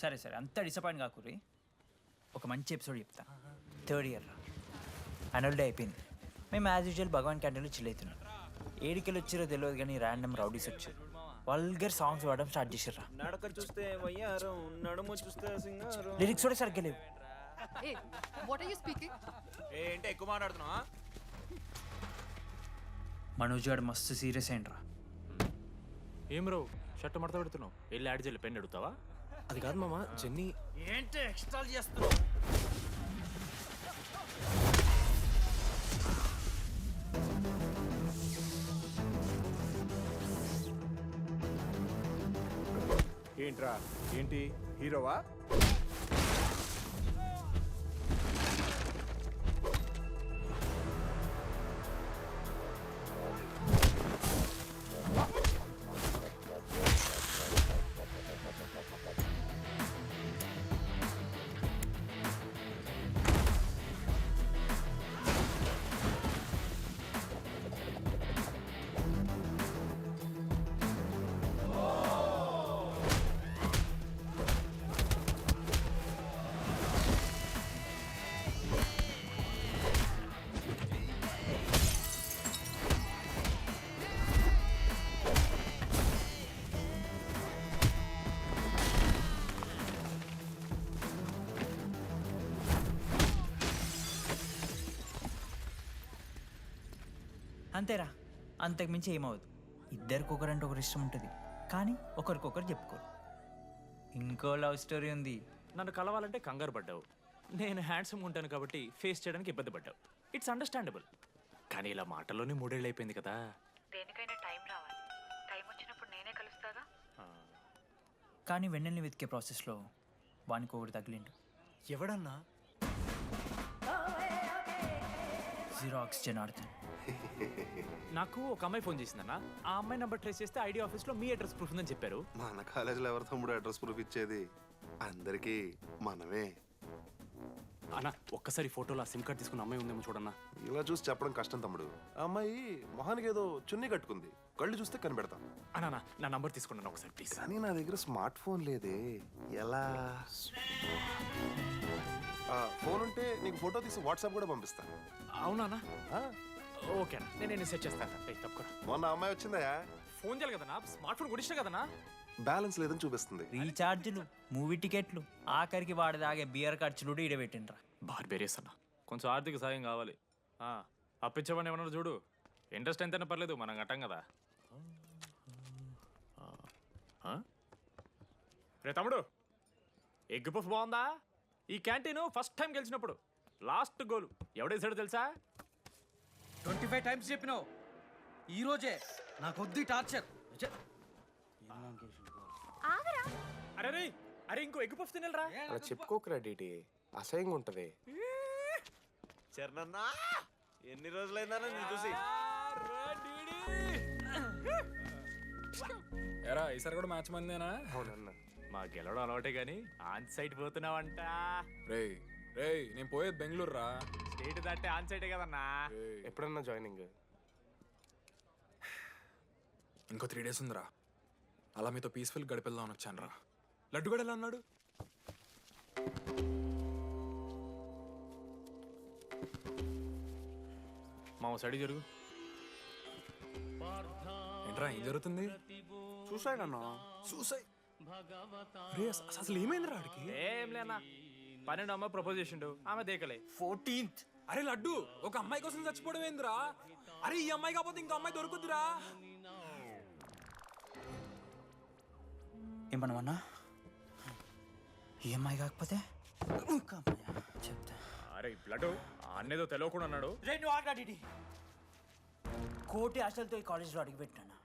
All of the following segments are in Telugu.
సరే సరే అంత డిసప్పాయింట్ కాకుర్రి. ఒక మంచి ఎపిసోడ్ చెప్తా. 3rd ఇయర్ యాన్యువల్ డే అయిపోయింది. మేము యాజ్ యూజువల్ భగవాన్ క్యాంటీన్లో చిల్ అవుతున్నాం. ఏడికెళ్ళి వచ్చారో తెలియదు కానీ ర్యాండమ్ రౌడీస్ వచ్చారు. వల్గర్ సాంగ్స్ పాడడం స్టార్ట్ చేసారా. నడక చూస్తే వయ్యారం, నడుము చూస్తే సింగారం. లిరిక్స్ కూడా సరిగ్గా లేవు. Hey, what are you speaking? ఏంటి ఎక్కువ మాట్లాడుతున్నావా? మనోజ్ గారు మస్తు సీరియస్ అయిండ్రా. ఏం రో షర్ట్ మడత పెడుతున్నావు, వెళ్ళి యాడ్ చేయాలి, పెన్ అడుగుతావా? అది కాదు మామ, జెన్నీ. ఏంటి ఎక్స్ట్రా చేస్తున్నావు? ఏంట్రా, ఏంటి హీరోవా? అంతేరా, అంతకుమించి ఏమవుదు. ఇద్దరికి ఒకరంటే ఒకరు ఇష్టం ఉంటుంది, కానీ ఒకరికొకరు చెప్పుకోరు. ఇంకో లవ్ స్టోరీ ఉంది. నన్ను కలవాలంటే కంగారు పడ్డావు, నేను హ్యాండ్సమ్ ఉంటాను కాబట్టి ఫేస్ చేయడానికి ఇబ్బంది పడ్డావు. It's understandable. కానీ ఇలా మాటల్లోనే 3 ఏళ్ళు అయిపోయింది కదా. దేనికైనా టైం రావాలి. టైం వచ్చినప్పుడు నేనే కలుస్తాగా. కానీ వెన్నెల్ని వెతికే ప్రాసెస్లో వానికి ఒకటి తగిలిండు. ఎవడన్నా? జిరాక్స్ జనార్దన్. నాకు ఒక అమ్మాయి ఫోన్ చేసిందన్న. ఆ అమ్మాయి నెంబర్ ట్రేస్ చేస్తే ఐడి ఆఫీస్లో మీ అడ్రస్ ప్రూఫ్ ఉందని చెప్పారు. మన కాలేజీలో ఎవరి తమ్ముడు అడ్రస్ ప్రూఫ్ ఇచ్చేది? అందరికీ మనమే. అన్న ఒక్కసారి ఫోటోలో సిమ్ కార్డ్ తీసుకున్న అమ్మాయి ఉందేమో చూడన్నా. ఇలా చూసి చెప్పడం కష్టం తమ్ముడు. ఆ అమ్మాయి మొహానికి ఏదో చున్నీ కట్టుకుంది, కళ్ళు చూస్తే కనిపెడతాం. అన్నా నా నంబర్ తీసుకున్నాను ఒకసారి ప్లీజ్. కానీ నా దగ్గర స్మార్ట్ ఫోన్ లేదే, ఎలా? ఫోన్ ఉంటే నీకు ఫోటో తీసి వాట్సాప్ కూడా పంపిస్తాను. అవునా? ఓకేనా, నేను సెట్ చేస్తాను. తప్పకుండా. మొన్న అమ్మాయి వచ్చిందా? ఫోన్ చేయాలి కదన్నా, స్మార్ట్ ఫోన్ కొనిష్టం కదన్నా. బ్యాలెన్స్ లేదని చూపిస్తుంది. రీఛార్జ్లు, మూవీ టికెట్లు, ఆఖరికి వాడి దాగే బియర్ ఖర్చులు కూడా ఈడబెట్టిండ్రా. బార్బేరియస్ అన్న, కొంచెం ఆర్థిక సాయం కావాలి. అప్పించమని ఏమన్నా చూడు. ఇంట్రెస్ట్ ఎంతైనా పర్లేదు, మనం కట్టాం కదా. రే తమ్ముడు, ఎగ్ పఫ్ బాగుందా? ఈ క్యాంటీన్ ఫస్ట్ టైం గెలిచినప్పుడు లాస్ట్ గోల్ ఎవడేసాడో తెలుసా? 25 టైమ్స్ చెప్పినావు. ఈ రోజే నాకు వద్దు టార్చర్. అరే రే, అరే ఇంకో ఎగ్ పఫ్ తినరా. అలా చెప్పుకోకరా డీటీ, అసహ్యంగా ఉంటది. చరణన్నా, ఎన్ని రోజులైందా నేను చూసి? ఎరా ఈసారి కూడా మ్యాచ్ మందేనా? అవునన్నా. మా గెలవడం అలవాటే గానీ ఆన్ సైట్ పోతున్నావంట. రేయ్ రేయ్, నేను పోయేది బెంగళూరు రా. స్టేట్ దాటే ఆన్ సైటే కదన్నా. ఎప్పుడన్నా జాయినింగ్? ఇంకో 3 days ఉందిరా. అలా మీతో పీస్ఫుల్ గడిపెళ్దామని వచ్చాను రా. లడ్డు కూడా ఎలా అన్నాడు? మా సైడ్ జరుగు. ఏంట్రా ఏం జరుగుతుంది? సూసైడ్ అన్నా. సూసైడ్? అసలు ఏమైందిరా ఆడికి? ఏం లేనా, 12 అమ్మాయి ప్రపోజ్ చేసిండు, ఆమె దేకలే. 14th. అరే లడ్డు, ఒక అమ్మాయి కోసం చచ్చిపోవడం ఏందిరా? అరే ఈ అమ్మాయి కాకపోతే ఇంకో అమ్మాయి దొరుకుద్దిరా. ఏమన్నావన్నా? ఈ అమ్మాయి కాకపోతే చెప్తా. అరే బ్లడ్ అన్నేదో తెలియకుండా అన్నాడు. కోటి ఆశలతో ఈ కాలేజ్లో అడుగుపెట్టినా.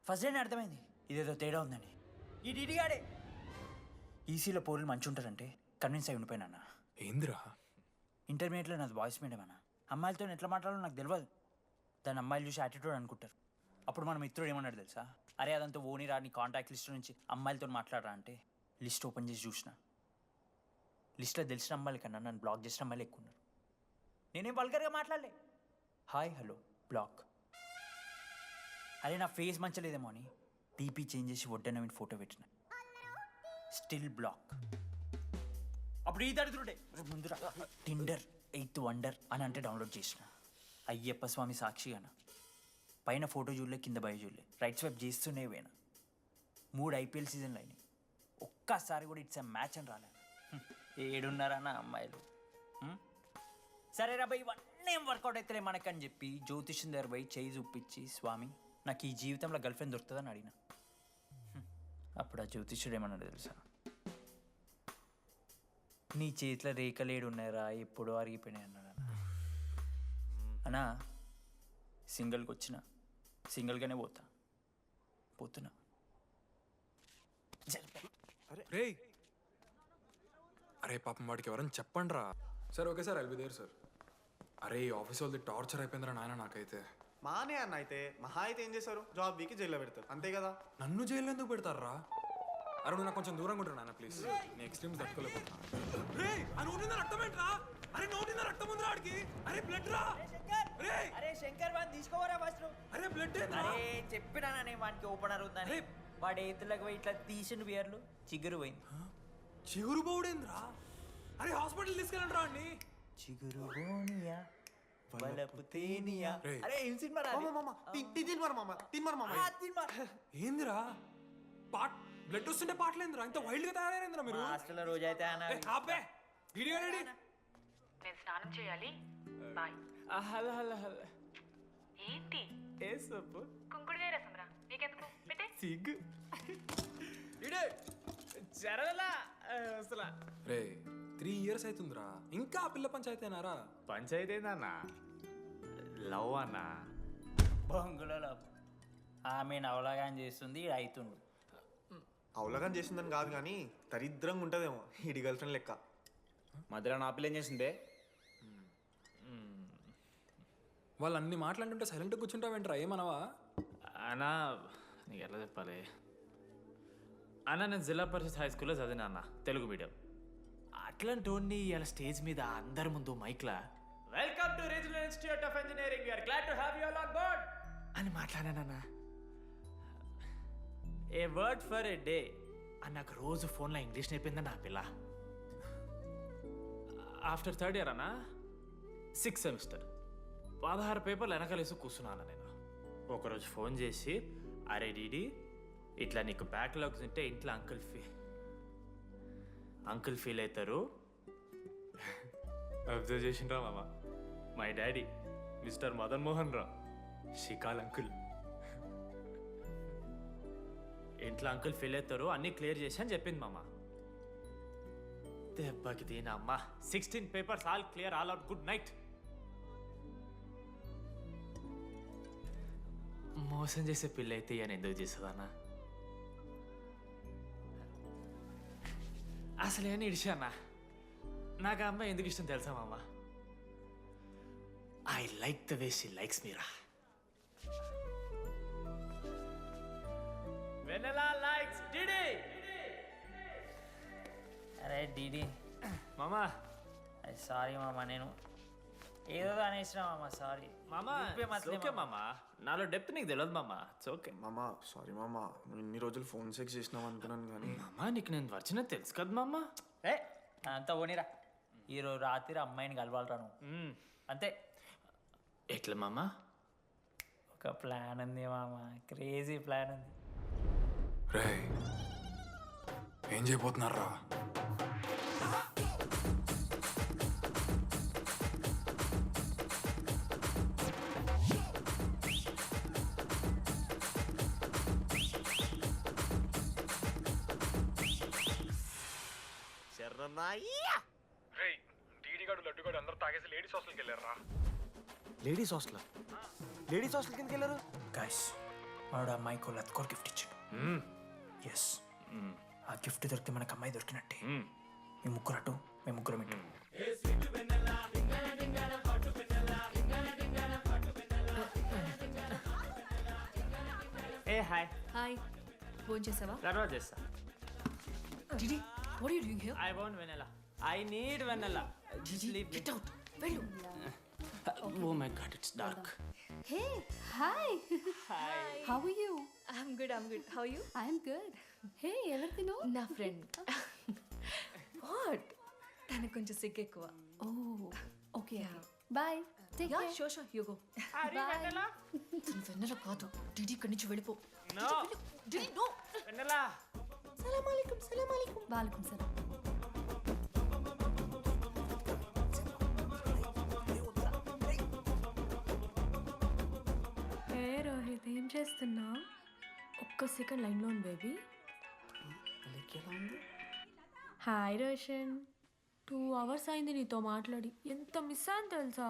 ఫస్ట్ డే అర్థమైంది ఇదేదో తేడా ఉందని. ఈ డిడిగాడే ఈసీలో పౌరులు మంచి ఉంటారంటే కన్విన్స్ అయి ఉండిపోయినా. ఏందిరా? ఇంటర్మీడియట్లో నాది బాయ్స్ మీడియం అన్న. అమ్మాయిలతో ఎట్లా మాట్లాడాలో నాకు తెలియదు. దాని అమ్మాయిలు చూసి యాటిట్యూడ్ అనుకుంటారు. అప్పుడు మన మిత్రుడు ఏమన్నాడు తెలుసా? అరే అదంతా ఓని రాని కాంటాక్ట్ లిస్ట్ నుంచి అమ్మాయిలతో మాట్లాడరా అంటే లిస్ట్ ఓపెన్ చేసి చూసిన. లిస్ట్లో తెలిసిన అమ్మాయిల కన్నా నన్ను బ్లాక్ చేసిన అమ్మాయిలు ఎక్కువ ఉన్నారు. నేనేం వల్గర్గా మాట్లాడలే. Hi hello block. అరే నా ఫేస్ మంచలేదేమో అని డీపీ చేంజ్ చేసి వడ్డన ఫోటో పెట్టిన. Still block. అప్పుడు ఈ దరిద్రుడే ముందురా టిండర్ 8th వండర్ అని అంటే డౌన్లోడ్ చేసిన. అయ్యప్ప స్వామి సాక్షి అన్న పైన ఫోటో చూడలే, కింద బయ చూడలే, రైట్ స్వైప్ చేస్తూనే పోయినా. 3 IPL సీజన్లు అయినాయి, ఒక్కసారి కూడా ఇట్స్ మ్యాచ్ అని రాలేదు. ఏడున్నారన్న అమ్మాయిలు. సరే రా భయ్, ఇవన్నీ ఏం వర్కౌట్ అవుతలే మనకని చెప్పి జ్యోతిష్యం దగ్గర పోయి చేయి చూపించి, స్వామి నాకు ఈ జీవితంలో గర్ల్ ఫ్రెండ్ దొరుకుతుందని అడిగిన. అప్పుడు ఆ జ్యోతిష్యుడు ఏమన్నాడు తెలుసా? నీ చేతిలో రేఖలేడు ఉన్నాయరా, ఎప్పుడో అరిగిపోయినాయి అన్నాడు. అన్నా సింగిల్కి వచ్చిన, సింగిల్గానే పోతున్నా. రే అరే పాపం వాడికి ఎవరైనా చెప్పండి రా. Sir okay sir, I'll be there sir. అరే ఈ ఆఫీస్ వాళ్ళది టార్చర్ అయిపోయిందిరా నాయన నాకైతే. మానే అన్న అయితే మహా అయితే ఏం చేశారు, జాబ్ వీకి జైల్లో పెడతారు అంతే కదా. నన్ను జైల్లో ఎందుకు పెడతారా? అరే నువ్వు నాకు కొంచెం దూరంగా ఉంటాను నాన్న ప్లీజ్, నేను ఎక్స్ట్రీమ్స్ తట్టుకోలేకపోతున్నా. రే ఆ నోటిందా రక్తం ఏంట్రా? అరే నోటిందా రక్తం ఉందిరా ఆడికి. అరే బ్లడ్ రా. రే అరే శంకర్ వాడిని తీసుకోవరా ఫస్ట్. అరే బ్లడ్ అరే చెప్పినాననే వానికి ఓపెనర్ ఉందని. వాడి ఎత్తులకు పోయి ఇట్లా తీసిన బియర్లు చిగురు పోయింది. చిగురు బౌడేంద్రా? అరే హాస్పిటల్ తీసుకెళ్ళండి రా అండి. చిగురు బోనియా వలపు తేనియా. రేయ్. అరే ఏం సినిమా రా అది? ఏందిరా పాట్ బ్లడ్ వస్తుంటే పాటలేందిరా? ఇంత వైల్డ్ గా తయారైందిరా మీరు. హాస్టల్లో రోజు అయితే ఏయ్, ఆపే వీడియో రెడీ. నేను స్నానం చేయాలి, బాయ్. Hello hello hello. ఏంటి ఏ సబ్బు కుంకుడుగాయ రసం రా, నీకెందుకు పెట్టే. సిగ్గు జరగలా అసలు. రే 3 years అవుతుందిరా, ఇంకా ఆ పిల్ల పంచాయతీనారా? పంచాయతీ ఏందన్నా? లవ్ అన్నా. బొంగులో లవ్. ఆమె నవలాగా చేస్తుంది, ఈడు అవుతుండు. అవలగం చేసిందని కాదు కానీ దరిద్రంగా ఉంటుందేమో ఈడి గర్ల్ ఫ్రెండ్ లెక్క. మధ్యలో నా పిల్ల ఏం చేసిందే? వాళ్ళు అన్ని మాట్లాడుతుంటే సైలెంట్గా కూర్చుంటావేంట్రా, ఏమనవా? అన్నా నీకు ఎట్లా చెప్పాలి అన్న, నేను జిల్లా పరిషత్ హై స్కూల్లో చదివినా అన్న, తెలుగు మీడియం. అట్లాంటి వాడిని ఇలా స్టేజ్ మీద అందరి ముందు మైక్లా welcome to regional institute of engineering, we are glad to have you all on board అని మాట్లాడానన్న. A word for a day అని నాకు రోజు ఫోన్లో ఇంగ్లీష్ నేర్పింది నా పిల్ల. ఆఫ్టర్ 3rd year అన్న, 6th semester 16 పేపర్లు వెనకాలేసి కూర్చున్నాను నేను. ఒకరోజు ఫోన్ చేసి, అరే డీడీ ఇట్లా నీకు బ్యాక్లాగ్స్ ఉంటే ఇంట్లో అంకుల్ ఫీల్ అవుతారు. అబ్జర్వ్ చేసిండ్రా మామ, my daddy mister Madan Mohan Rao షికాల్ అంకుల్. ఇంట్లో అంకుల్ ఫీల్ అవుతారు, అన్నీ క్లియర్ చేసి అని చెప్పింది మామ. దెబ్బకి దీని అమ్మ 16 papers all clear, all out, good night. మోసం చేసే పిల్ల అయితే అని ఎందుకు చేస్తుందన్నా? అసలు ఏమని ఇడిచానా? నాకు ఆ అమ్మాయి ఎందుకు ఇష్టం తెలుసా మామ? I like the way she likes Meera. Vennela likes DD. అరే డీడీ మామా సారీ మామ, నేను ఏదో అనేసిన మామ, సారీ మామా ఓకే మామా, నాలో డెప్త్ నీకు తెలియదు మామా, ఇట్స్ ఓకే. మామా సారీ మామా, నువ్వు ఇన్ని రోజులు ఫోన్ సెక్స్ చేసినావు అనుకున్నాను కానీ. మామా నీకు నేను వచ్చిన తెలుసు కదా మామా. ఏ అంతా పోనీరా, ఈరోజు రాత్రి అమ్మాయిని కలవాలరా నువ్వు అంతే. ఎట్లా మామా? ఒక ప్లాన్ ఉంది మామ, క్రేజీ ప్లాన్ ఉంది. రే ఏం చేయబోతున్నారా? లేడీస్ హాస్టల్ కిందకి వెళ్ళారు. గైస్ వాడు అమ్మాయికి లత్కోర్ గిఫ్ట్ ఇచ్చాడు. ఎస్, ఆ గిఫ్ట్ దొరికితే మనకు అమ్మాయి దొరికినట్టే. మీ ముగ్గురు అటు, మేము ముగ్గురం ఇటు. ఏ హాయ్. హాయ్, ఫోన్ చేసావా? తర్వాత చేస్తా. Didi, what are you doing here? I want Vennela, I need Vennela. Didi, get out. వెళ్ళు. Oh my god it's dark. Hey hi how are you? I'm good how you? I am good. Hey ఎవరు తిను? నా ఫ్రెండ్. వాట్? తనకు కొంచెం సిగ్గు ఎక్కువ. Oh okay bye take care. So you go. Vennela కాదు డిడి ఇక్కడి నుంచి వెళ్ళిపో. DD no. సలాం అలైకుం. వాలేకుం సలాం. ఏ రోహిత్ ఏం చేస్తున్నా? ఒక్క సెకండ్ లైన్లో ఉంది బేబీ. హాయ్ రోషన్, 2 hours అయింది నీతో మాట్లాడి. ఎంత మిస్ అయ్యాను తెలుసా?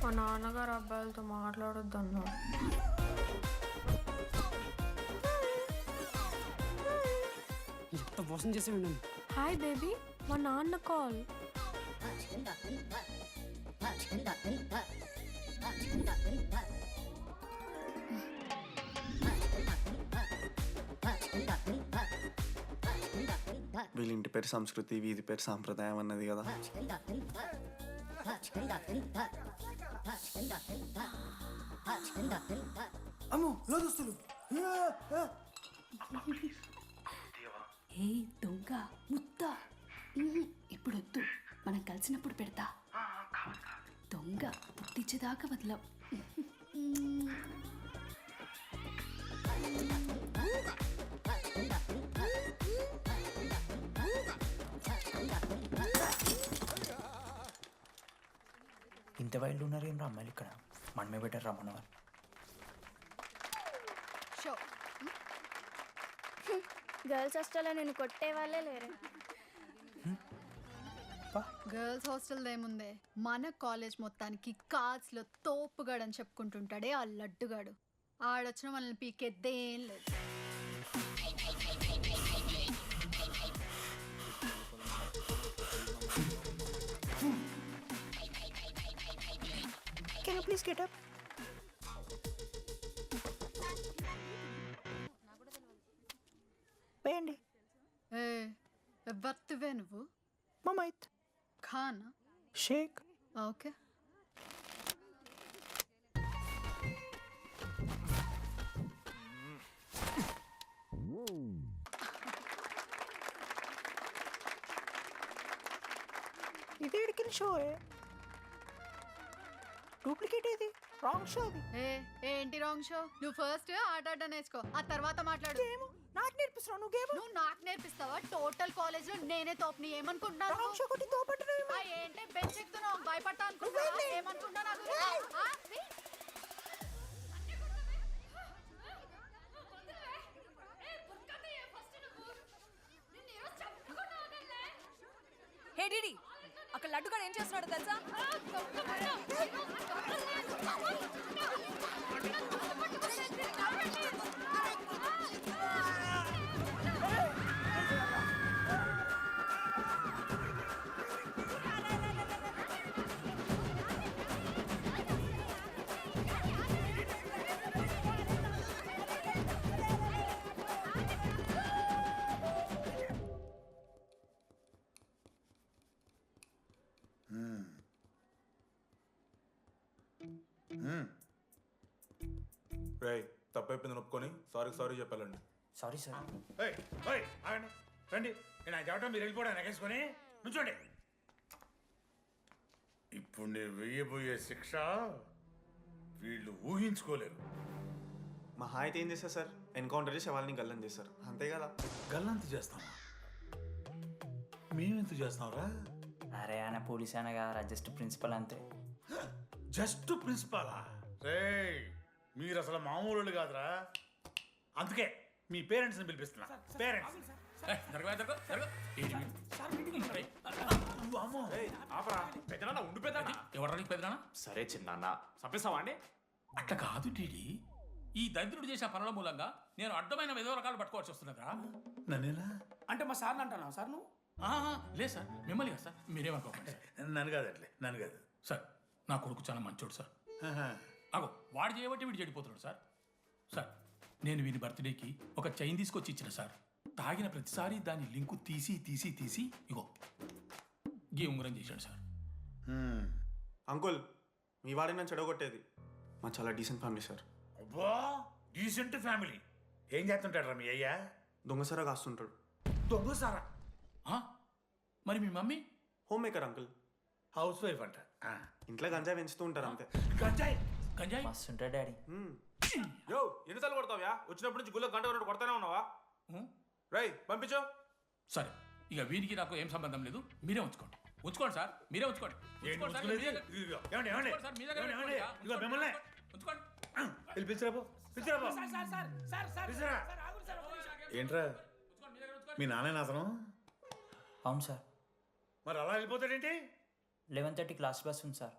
మా నాన్నగారు అబ్బాయిలతో మాట్లాడొద్దు అన్నారు. ఎంత మోసం చేసి ఉన్నాను. హాయ్ బేబీ, మా నాన్న కాల్. వీళ్ళ ఇంటి పేరు సంస్కృతి, వీధి పేరు సాంప్రదాయం అన్నది కదా. అమ్మో లో దోస్తులు. ఏ దొంగ ముత్త. ఇప్పుడు వద్దు, మనం కలిసినప్పుడు పెడతా. దొంగ పుట్టించేదాకా వదలం. ఇంత వైల్డ్ ఉన్నారు ఏం రా అమ్మాయిలు ఇక్కడ. మనమే బెటర్ రా మన వాళ్ళు. గర్ల్స్ హాస్టల్లో నేను కొట్టే వాళ్ళే లేరు. గర్ల్స్ హాస్టల్ ఏముందే, మన కాలేజ్ మొత్తానికి కార్డ్స్లో తోపుగాడు అని చెప్పుకుంటుంటాడే ఆ లడ్డుగాడు. ఆడొచ్చిన మనల్ని పీకెద్దేం లేదు. Can you please get up? వేయండి. ఏ ఎవరివే నువ్వు? మమైత్ ఖానా? షేక్. ఓకే. ఇది ఎడికిన షో డూప్లికేట్ ఇది రాంగ్ షో అది. ఏంటి రాంగ్ షో? నువ్వు ఫస్ట్ ఆట ఆట నేర్చుకో, ఆ తర్వాత మాట్లాడు. నాకు నేర్పిస్తున్నావు నువ్వు గేమ్. నువ్వు నాకు నేర్పిస్తావా? టోటల్ కాలేజ్ లో నేనే తోపుని. ఏమనుకుంటున్నావు? రాంగ్ షో కొట్టి తోపట్టలేవు. ఏంటి బెంచ్ ఎక్కుతున్నావు? భయపడతా అనుకుంటున్నావా? ఏమనుకుంటున్నా నాకు? హే డిడి, అక్కడ లడ్డుగాడు ఏం చేస్తున్నాడో తెలుసా? రేయ్ తప్పైపోయింది ఒప్పుకొని సారీ చెప్పాలండి. Sorry sir. రండి, నేను చెప్పడం మీరు వెళ్ళిపోవడానికి ఎగేసుకొని నుంచోండి. ఇప్పుడు నేను వెయ్యబోయే శిక్ష వీళ్ళు ఊహించుకోలేరు. మహా అయితే ఏం చేస్తారు సార్? ఎన్కౌంటర్ చేసి వాళ్ళని గల్లం చేస్తారు, అంతే కదా. గల్లంత చేస్తామా? మేమెంత చేస్తాంరా? అరే ఆయన పోలీస్ అయినా కదా, జస్ట్ ప్రిన్సిపల్ అంతే. జస్ట్ ప్రిన్సిపాలా? రేయ్ మీరు అసలు మామూలు కాదురా. అందుకే మీ పేరెంట్స్ని పిలిపిస్తున్నా. పేరెంట్స్ సరే చిన్న చంపేస్తావా అండి? అట్లా కాదు డీడీ. ఈ దరిద్రుడు చేసిన పనుల మూలంగా నేను అడ్డమైన విధవ రకాలు పట్టుకోవాల్సి వస్తున్నదా? నన్నేనా అంటే మా సార్ని అంటున్నావు సార్ నువ్వు? లేదు సార్, మిమ్మల్ని కదా సార్. మీరేమనుకోకండి సార్. నన్ను కాదట్లే, నన్ను కాదు సార్. నా కొడుకు చాలా మంచోడు సార్. అగో వాడు చేయబట్టి వీడు చెడిపోతున్నాడు సార్. సార్ నేను వీని బర్త్డేకి ఒక చైన్ తీసుకొచ్చి ఇచ్చిన సార్. తాగిన ప్రతిసారి దాని లింకు తీసి ఇగో గీ ఉంగరం చేశాడు సార్. అంకుల్ మీ వాడే నన్ను చెడగొట్టేది మా చాలా డీసెంట్ ఫ్యామిలీ సార్. అబ్బా డీసెంట్ ఫ్యామిలీ. ఏం చేస్తుంటాడు రా మీ అయ్యా? దొంగసరా కాస్తుంటాడు. దొంగసారా? మరి మీ mummy? Homemaker uncle. Housewife అంట. ఇంట్లో గంజాయి పెంచుతూ ఉంటారు అంతే. గంజాయి గంజాయి మస్తు ఉంటాడు డాడీ. యో ఎన్నిసార్లు కొడతావ్యా? వచ్చినప్పటి నుంచి గుళ్ళ గంట కొట్టు కొడతానే ఉన్నావా? రై పంపించు. సరే ఇక వీరికి నాకు ఏం సంబంధం లేదు, మీరే ఉంచుకోండి. ఉంచుకోండి సార్, మీరే ఉంచుకోండి. ఉంచుకోండి సార్, మీ దగ్గర- ఉంచుకోండి సార్, మీ దగ్గర పెట్టుకోండి. ఉంచుకోండి. పిలిచిరాబో పిలిచిరాబో ఏంట్రా మీ నాన్న అతను? అవును సార్. మరి అలా వెళ్ళిపోతాడేంటి? 11:30 క్లాస్ బస్ ఉంది సార్.